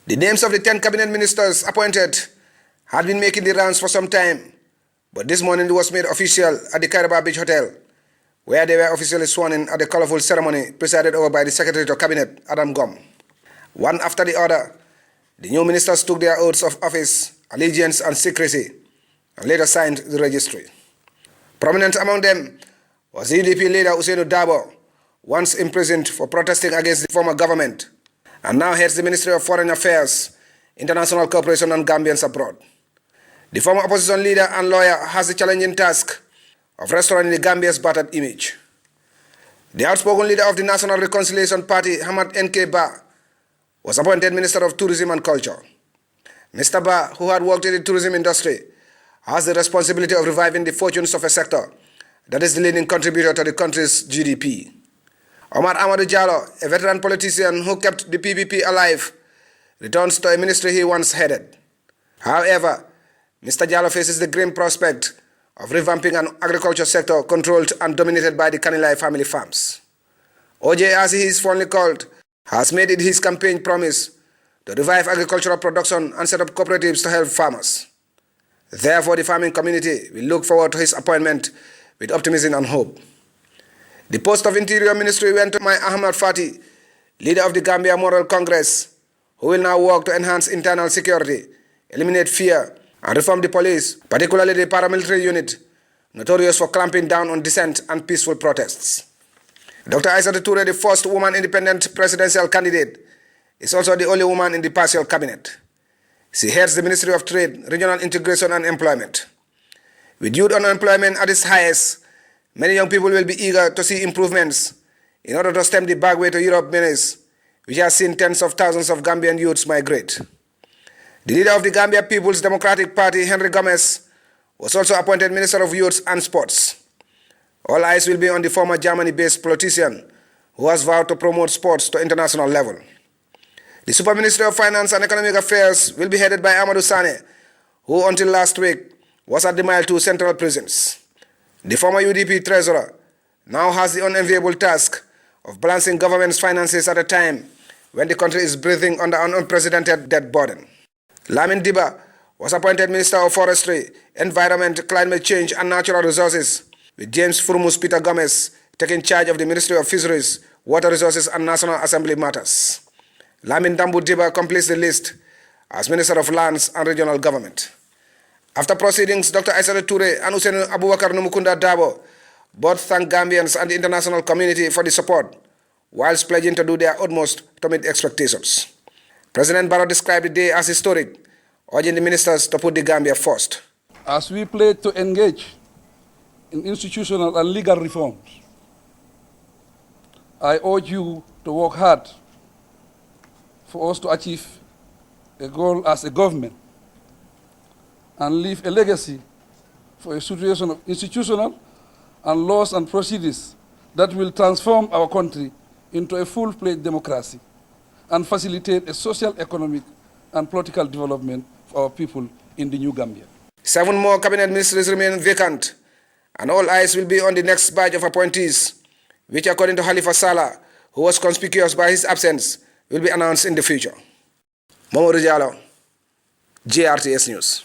The names of the 10 cabinet ministers appointed had been making the rounds for some time, but this morning it was made official at the Kairaba Beach Hotel, where they were officially sworn in at the colorful ceremony presided over by the Secretary of Cabinet, Adam Gom. One after the other, the new ministers took their oaths of office, allegiance and secrecy, and later signed the registry. Prominent among them was the UDP leader Ousainou Darboe, once imprisoned for protesting against the former government, and now heads the Ministry of Foreign Affairs, International Cooperation and Gambians Abroad. The former opposition leader and lawyer has the challenging task of restoring the Gambia's battered image. The outspoken leader of the National Reconciliation Party, Hamad N.K. Bah, was appointed Minister of Tourism and Culture. Mr. Bah, who had worked in the tourism industry, has the responsibility of reviving the fortunes of a sector that is the leading contributor to the country's GDP. Omar Amadou Jallow, a veteran politician who kept the PPP alive, returns to a ministry he once headed. However, Mr. Jallow faces the grim prospect of revamping an agriculture sector controlled and dominated by the Kanilai family farms. OJ, as he is fondly called, has made it his campaign promise to revive agricultural production and set up cooperatives to help farmers. Therefore, the farming community will look forward to his appointment with optimism and hope. The post of Interior Ministry went to Mai Ahmad Fati, leader of the Gambia Moral Congress, who will now work to enhance internal security, eliminate fear, and reform the police, particularly the paramilitary unit, notorious for clamping down on dissent and peaceful protests. Dr. Aissatou Touré, the first woman independent presidential candidate, is also the only woman in the partial cabinet. She heads the Ministry of Trade, Regional Integration and Employment. With youth unemployment at its highest, many young people will be eager to see improvements in order to stem the backway to Europe menace, which has seen tens of thousands of Gambian youths migrate. The leader of the Gambia People's Democratic Party, Henry Gomez, was also appointed Minister of Youth and Sports. All eyes will be on the former Germany-based politician who has vowed to promote sports to international level. The Super Ministry of Finance and Economic Affairs will be headed by Amadou Sane, who until last week was at the Mile 2 Central Prisons. The former UDP treasurer now has the unenviable task of balancing government's finances at a time when the country is breathing under an unprecedented debt burden. Lamin Diba was appointed Minister of Forestry, Environment, Climate Change and Natural Resources, with James Furmus Peter Gomez taking charge of the Ministry of Fisheries, Water Resources and National Assembly Matters. Lamin Dambu Diba completes the list as Minister of Lands and Regional Government. After proceedings, Dr. Aissatou Touré and Ousainou Abubakar Numukunda Darboe both thanked Gambians and the international community for the support, whilst pledging to do their utmost to meet expectations. President Barrow described the day as historic, urging the ministers to put the Gambia first. As we pledge to engage in institutional and legal reforms, I urge you to work hard for us to achieve a goal as a government and leave a legacy for a situation of institutional and laws and procedures that will transform our country into a full-fledged democracy and facilitate a social, economic, and political development for our people in the New Gambia. 7 more cabinet ministries remain vacant, and all eyes will be on the next batch of appointees, which according to Halifa Sallah, who was conspicuous by his absence, will be announced in the future. Mamadou Jallow, GRTS News.